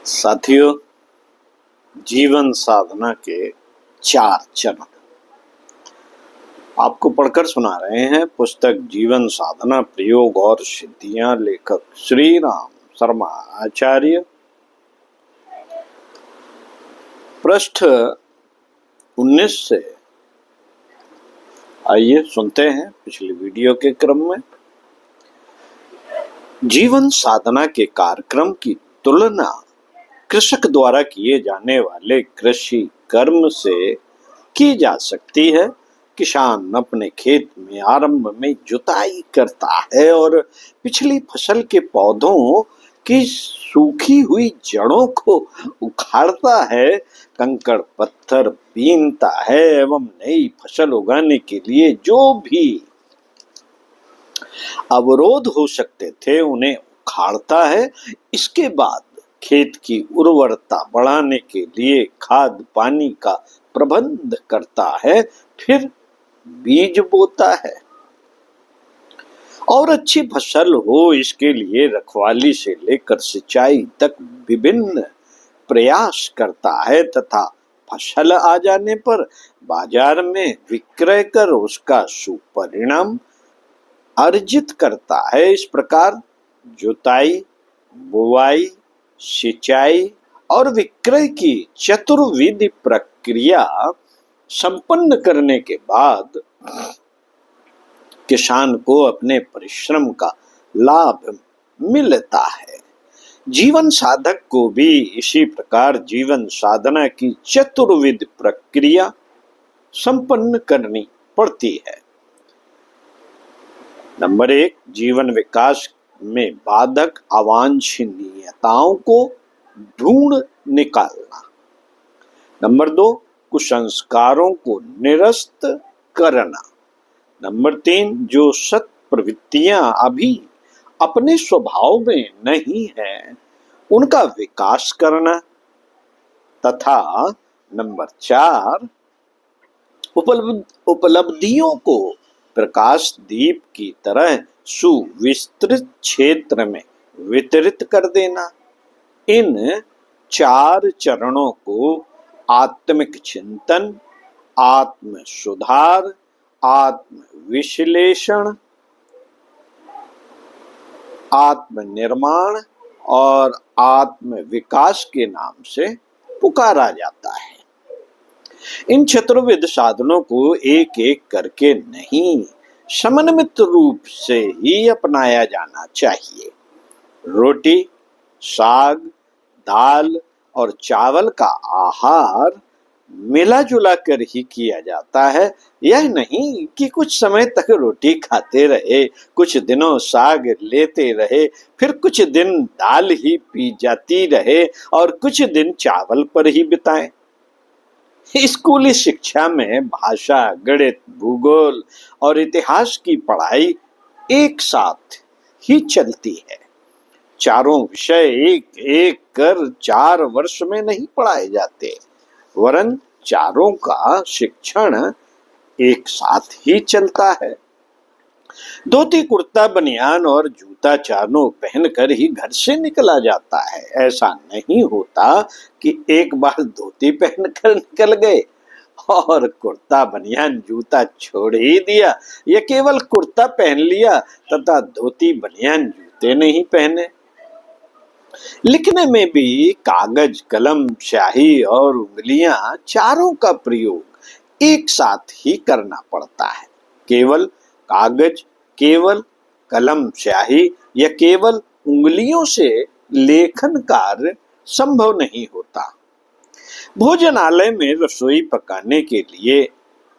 साथियों, जीवन साधना के 4 चरण आपको पढ़कर सुना रहे हैं। पुस्तक जीवन साधना प्रयोग और सिद्धियां, लेखक श्री राम शर्मा आचार्य। पृष्ठ 19 से आइए सुनते हैं पिछली वीडियो के क्रम में। जीवन साधना के कार्यक्रम की तुलना कृषक द्वारा किए जाने वाले कृषि कर्म से की जा सकती है। किसान अपने खेत में आरंभ में जुताई करता है और पिछली फसल के पौधों की सूखी हुई जड़ों को उखाड़ता है, कंकड़ पत्थर बीनता है एवं नई फसल उगाने के लिए जो भी अवरोध हो सकते थे उन्हें उखाड़ता है। इसके बाद खेत की उर्वरता बढ़ाने के लिए खाद पानी का प्रबंध करता है, फिर बीज बोता है और अच्छी फसल हो इसके लिए रखवाली से लेकर सिंचाई तक विभिन्न प्रयास करता है तथा फसल आ जाने पर बाजार में विक्रय कर उसका सुपरिणाम अर्जित करता है। इस प्रकार जुताई, बुवाई, सिंचाई और विक्रय की चतुर्विधि प्रक्रिया संपन्न करने के बाद किसान को अपने परिश्रम का लाभ मिलता है। जीवन साधक को भी इसी प्रकार जीवन साधना की चतुर्विध प्रक्रिया संपन्न करनी पड़ती है। नंबर 1, जीवन विकास में बाधक अवांछनीयताओं को ढूंढ निकालना। नंबर 2, कुसंस्कारों को निरस्त करना। नंबर 3, जो सत प्रवृत्तियां अभी अपने स्वभाव में नहीं है उनका विकास करना। तथा नंबर 4, उपलब्धियों को प्रकाश दीप की तरह सुविस्तृत क्षेत्र में वितरित कर देना। इन 4 चरणों को आत्मिक चिंतन, आत्म सुधार, आत्म विश्लेषण, आत्म निर्माण और आत्म विकास के नाम से पुकारा जाता है। इन चतुर्विध साधनों को एक एक करके नहीं, समन्वित रूप से ही अपनाया जाना चाहिए। रोटी, साग, दाल और चावल का आहार मिला जुला कर ही किया जाता है। यह नहीं कि कुछ समय तक रोटी खाते रहे, कुछ दिनों साग लेते रहे, फिर कुछ दिन दाल ही पी जाती रहे और कुछ दिन चावल पर ही बिताएं। स्कूली शिक्षा में भाषा, गणित, भूगोल और इतिहास की पढ़ाई एक साथ ही चलती है। चारों विषय एक एक कर 4 वर्ष में नहीं पढ़ाए जाते, वरन चारों का शिक्षण एक साथ ही चलता है। धोती, कुर्ता, बनियान और जूता चारों पहनकर ही घर से निकला जाता है। ऐसा नहीं होता कि एक बार धोती पहनकर निकल गए और कुर्ता, बनियान, जूता छोड़ ही दिया, या केवल कुर्ता पहन लिया तथा धोती, बनियान, जूते नहीं पहने। लिखने में भी कागज, कलम, स्याही और उंगलियां चारों का प्रयोग एक साथ ही करना पड़ता है। केवल कागज, केवल कलम, स्याही या केवल उंगलियों से लेखन कार्य संभव नहीं होता। भोजनालय में रसोई पकाने के लिए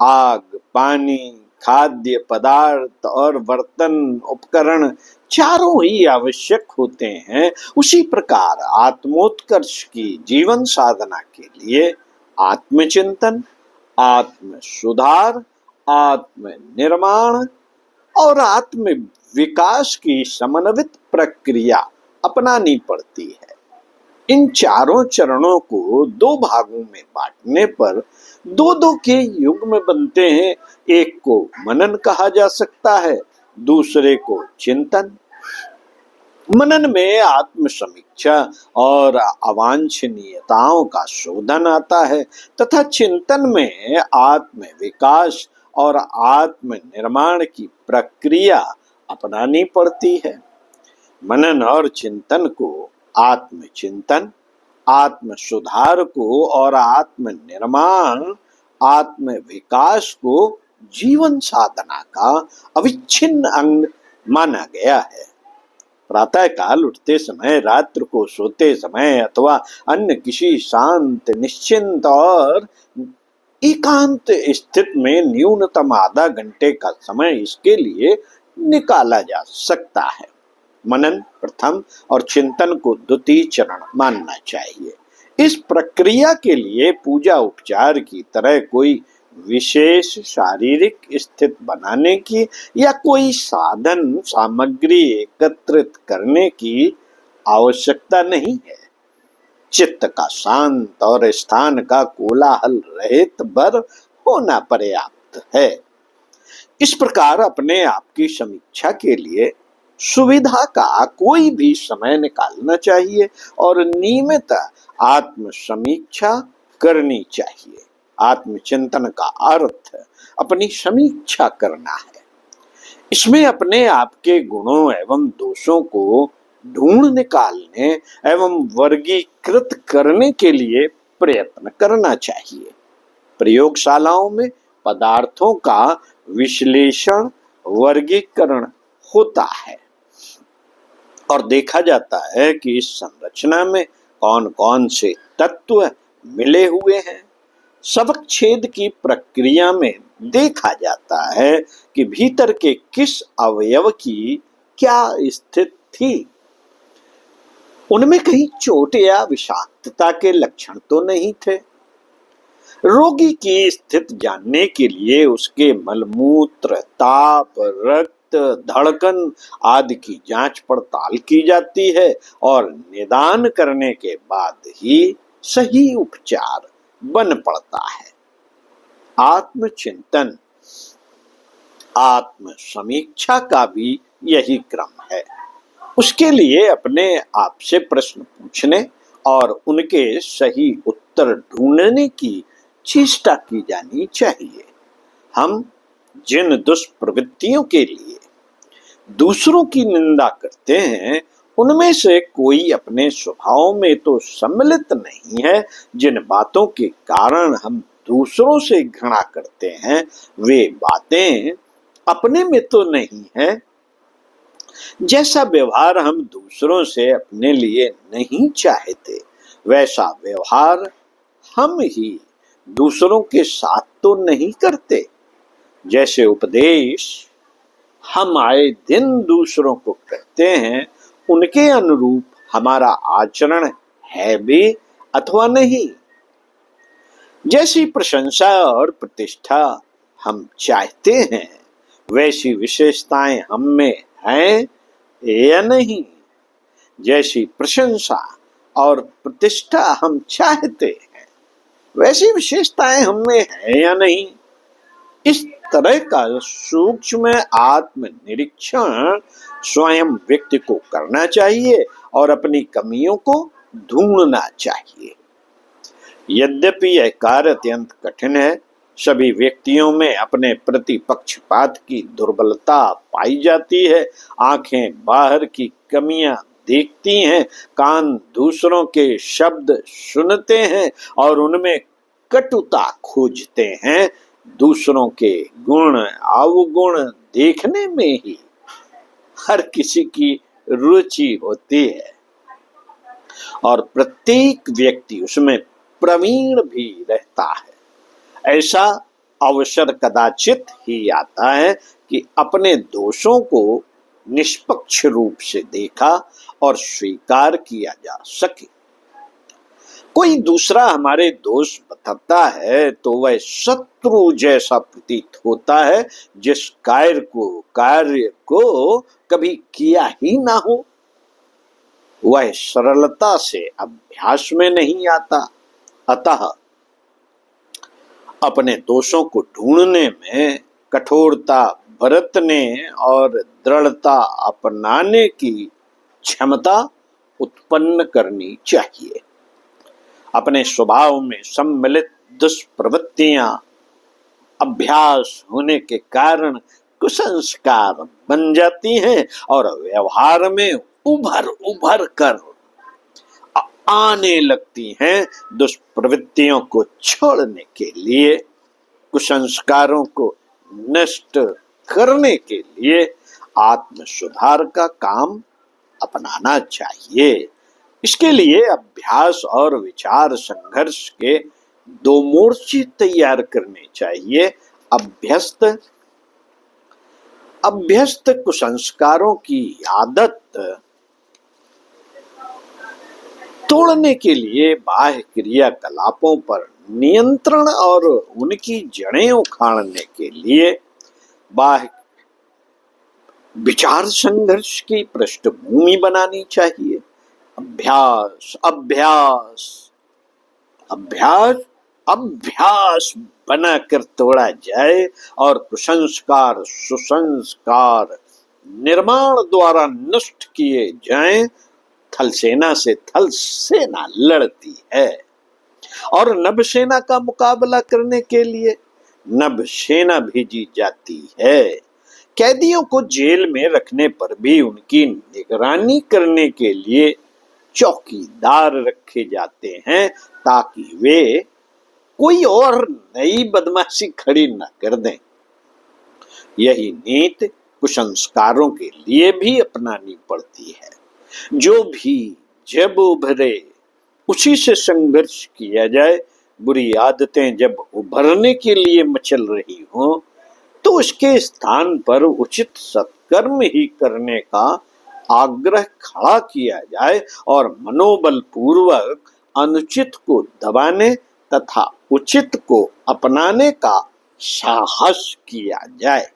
आग, पानी, खाद्य पदार्थ और बर्तन, उपकरण चारों ही आवश्यक होते हैं। उसी प्रकार आत्मोत्कर्ष की जीवन साधना के लिए आत्मचिंतन, आत्म सुधार, आत्म निर्माण और आत्म विकास की समन्वित प्रक्रिया अपनानी पड़ती है। इन चारों चरणों को 2 भागों में बांटने पर 2-2 के युग्म बनते हैं। एक को मनन कहा जा सकता है, दूसरे को चिंतन। मनन में आत्म समीक्षा और अवांछनीयताओं का शोधन आता है तथा चिंतन में आत्म विकास और आत्म निर्माण की प्रक्रिया अपनानी पड़ती है। मनन और चिंतन को आत्म चिंतन, आत्म सुधार को और आत्म निर्माण, आत्म विकास को जीवन साधना का अविच्छिन्न अंग माना गया है। प्रातः काल उठते समय, रात्र को सोते समय अथवा अन्य किसी शांत, निश्चिंत और एकांत स्थिति में न्यूनतम आधा घंटे का समय इसके लिए निकाला जा सकता है। मनन प्रथम और चिंतन को द्वितीय चरण मानना चाहिए। इस प्रक्रिया के लिए पूजा उपचार की तरह कोई विशेष शारीरिक स्थिति बनाने की या कोई साधन सामग्री एकत्रित करने की आवश्यकता नहीं है। चित्त का शांत और स्थान का कोलाहल रहित भर होना पर्याप्त है। इस प्रकार अपने आप की समीक्षा के लिए सुविधा का कोई भी समय निकालना चाहिए और नियमित आत्म समीक्षा करनी चाहिए। आत्मचिंतन का अर्थ अपनी समीक्षा करना है। इसमें अपने आप के गुणों एवं दोषों को ढूंढ निकालने एवं वर्गीकृत करने के लिए प्रयत्न करना चाहिए। प्रयोगशालाओं में पदार्थों का विश्लेषण, वर्गीकरण होता है और देखा जाता है कि इस संरचना में कौन कौन से तत्व मिले हुए हैं। सबक छेद की प्रक्रिया में देखा जाता है कि भीतर के किस अवयव की क्या स्थिति थी। उनमें कहीं चोट या विषाक्तता के लक्षण तो नहीं थे। रोगी की स्थिति जानने के लिए उसके मलमूत्र, ताप, रक्त, धड़कन आदि की जांच पड़ताल की जाती है और निदान करने के बाद ही सही उपचार बन पड़ता है। आत्मचिंतन, आत्म समीक्षा का भी यही क्रम है। उसके लिए अपने आप से प्रश्न पूछने और उनके सही उत्तर ढूंढने की चेष्टा की जानी चाहिए। हम जिन दुष्प्रवृत्तियों के लिए दूसरों की निंदा करते हैं, उनमें से कोई अपने स्वभाव में तो सम्मिलित नहीं है। जिन बातों के कारण हम दूसरों से घृणा करते हैं, वे बातें अपने में तो नहीं है। जैसा व्यवहार हम दूसरों से अपने लिए नहीं चाहते, वैसा व्यवहार हम ही दूसरों के साथ तो नहीं करते। जैसे उपदेश हम आए दिन दूसरों को करते हैं, उनके अनुरूप हमारा आचरण है भी अथवा नहीं। जैसी प्रशंसा और प्रतिष्ठा हम चाहते हैं, वैसी विशेषताएं हम में हैं या नहीं। जैसी प्रशंसा और प्रतिष्ठा हम चाहते हैं, वैसी विशेषताएं हम में हैं या नहीं। इस तरह का सूक्ष्म आत्म निरीक्षण स्वयं व्यक्ति को करना चाहिए और अपनी कमियों को ढूंढना चाहिए। यद्यपि यह कार्य अत्यंत कठिन है, सभी व्यक्तियों में अपने प्रति पक्षपात की दुर्बलता पाई जाती है। आंखें बाहर की कमियां देखती हैं, कान दूसरों के शब्द सुनते हैं और उनमें कटुता खोजते हैं। दूसरों के गुण अवगुण देखने में ही हर किसी की रुचि होती है और प्रत्येक व्यक्ति उसमें प्रवीण भी रहता है। ऐसा अवसर कदाचित ही आता है कि अपने दोषों को निष्पक्ष रूप से देखा और स्वीकार किया जा सके। कोई दूसरा हमारे दोष बताता है तो वह शत्रु जैसा प्रतीत होता है, जिस कार्य को कभी किया ही ना हो। वह सरलता से अभ्यास में नहीं आता। अतः अपने दोषों को ढूंढने में कठोरता बरतने और दृढ़ता अपनाने की क्षमता उत्पन्न करनी चाहिए। अपने स्वभाव में सम्मिलित दुष्प्रवृत्तियां अभ्यास होने के कारण कुसंस्कार बन जाती हैं और व्यवहार में उभर उभर कर आने लगती हैं। दुष्प्रवृत्तियों को छोड़ने के लिए, कुसंस्कारों को नष्ट करने के लिए आत्म सुधार का काम अपनाना चाहिए। इसके लिए अभ्यास और विचार संघर्ष के दो मोर्चे तैयार करने चाहिए। अभ्यस्त कुसंस्कारों की आदत तोड़ने के लिए बाह्य क्रियाकलापों पर नियंत्रण और उनकी जड़ें उखाड़ने के लिए बाह्य विचार संघर्ष की पृष्ठभूमि बनानी चाहिए। अभ्यास अभ्यास अभ्यास अभ्यास बनाकर तोड़ा जाए और कुसंस्कार सुसंस्कार निर्माण द्वारा नष्ट किए जाएं। थल सेना से थल सेना लड़ती है और नभ सेना का मुकाबला करने के लिए नभ सेना भेजी जाती है। कैदियों को जेल में रखने पर भी उनकी निगरानी करने के लिए चौकीदार रखे जाते हैं ताकि वे कोई और नई बदमाशी खड़ी न कर दें। यही नीति कुसंस्कारों के लिए भी अपनानी पड़ती है। जो भी जब उभरे उसी से संघर्ष किया जाए। बुरी आदतें जब उभरने के लिए मचल रही हों तो उसके स्थान पर उचित सत्कर्म ही करने का आग्रह खड़ा किया जाए और मनोबल पूर्वक अनुचित को दबाने तथा उचित को अपनाने का साहस किया जाए।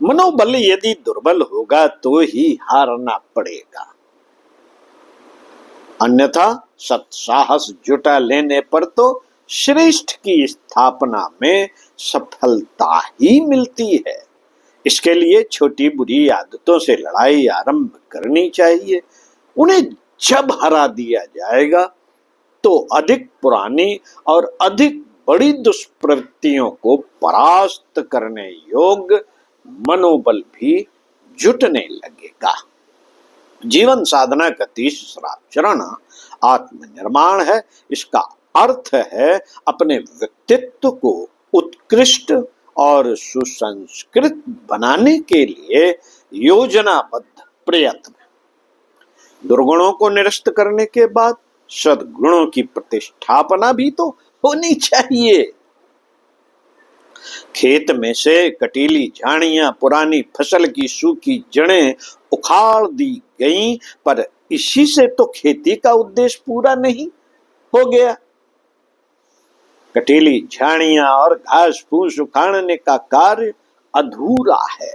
मनोबल यदि दुर्बल होगा तो ही हारना पड़ेगा, अन्यथा सत्साहस जुटा लेने पर तो श्रेष्ठ की स्थापना में सफलता ही मिलती है। इसके लिए छोटी बुरी आदतों से लड़ाई आरंभ करनी चाहिए। उन्हें जब हरा दिया जाएगा तो अधिक पुरानी और अधिक बड़ी दुष्प्रवृत्तियों को परास्त करने योग्य मनोबल भी जुटने लगेगा। जीवन साधना का तीसरा चरण आत्मनिर्माण है। इसका अर्थ है अपने व्यक्तित्व को उत्कृष्ट और सुसंस्कृत बनाने के लिए योजनाबद्ध प्रयत्न। दुर्गुणों को निरस्त करने के बाद सद्गुणों की प्रतिष्ठापना भी तो होनी चाहिए। खेत में से कटीली झाड़ियां, पुरानी फसल की सूखी जड़ें उखाड़ दी गईं, पर इसी से तो खेती का उद्देश्य पूरा नहीं हो गया। कटीली झाड़ियां और घास फूस उखाड़ने का कार्य अधूरा है।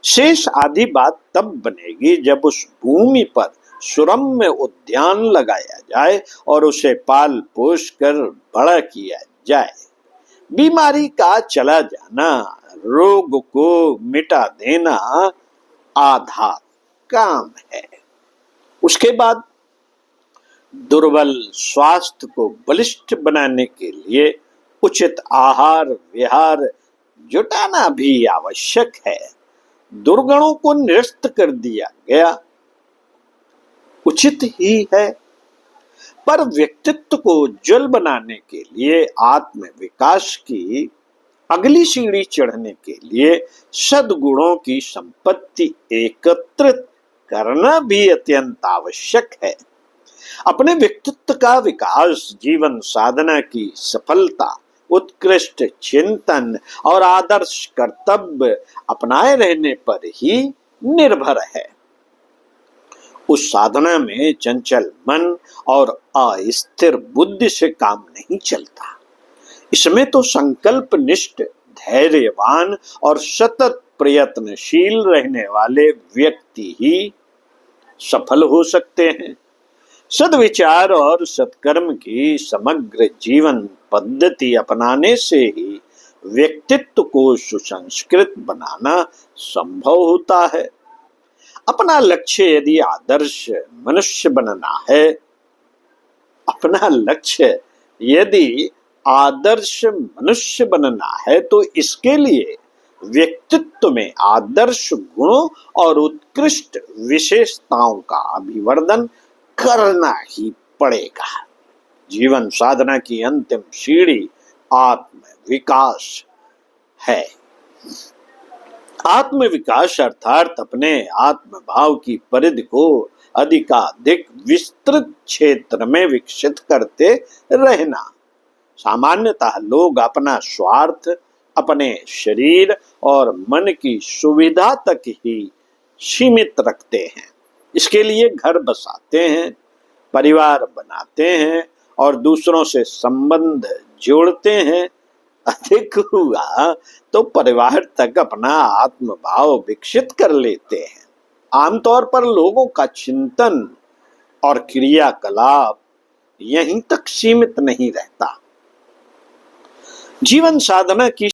शेष आधी बात तब बनेगी जब उस भूमि पर सुरम्य उद्यान लगाया जाए और उसे पाल पोष कर बड़ा किया जाए। बीमारी का चला जाना, रोग को मिटा देना आधा काम है। उसके बाद दुर्बल स्वास्थ्य को बलिष्ठ बनाने के लिए उचित आहार विहार जुटाना भी आवश्यक है। दुर्गुणों को निरस्त कर दिया गया उचित ही है, पर व्यक्तित्व को उज्जवल बनाने के लिए आत्म विकास की अगली सीढ़ी चढ़ने के लिए सद्गुणों की संपत्ति एकत्रित करना भी अत्यंत आवश्यक है। अपने व्यक्तित्व का विकास जीवन साधना की सफलता, उत्कृष्ट चिंतन और आदर्श कर्तव्य अपनाए रहने पर ही निर्भर है। उस साधना में चंचल मन और अस्थिर बुद्धि से काम नहीं चलता। इसमें तो संकल्प निष्ठ, धैर्यवान और सतत प्रयत्नशील रहने वाले व्यक्ति ही सफल हो सकते हैं। सद्विचार और सत्कर्म की समग्र जीवन पद्धति अपनाने से ही व्यक्तित्व को सुसंस्कृत बनाना संभव होता है। अपना लक्ष्य यदि आदर्श मनुष्य बनना है, अपना लक्ष्य यदि आदर्श मनुष्य बनना है, तो इसके लिए व्यक्तित्व में आदर्श गुणों और उत्कृष्ट विशेषताओं का अभिवर्धन करना ही पड़ेगा। जीवन साधना की अंतिम सीढ़ी आत्म विकास है। आत्म विकास अर्थात अपने आत्म भाव की परिधि को अधिकाधिक विस्तृत क्षेत्र में विकसित करते रहना। सामान्यतः लोग अपना स्वार्थ अपने शरीर और मन की सुविधा तक ही सीमित रखते हैं। इसके लिए घर बसाते हैं, परिवार बनाते हैं और दूसरों से संबंध जोड़ते हैं। अधिक हुआ तो परिवार तक अपना आत्म भाव विकसित कर लेते हैं। आमतौर पर लोगों का चिंतन और क्रियाकलाप यहीं तक सीमित नहीं रहता। जीवन साधना की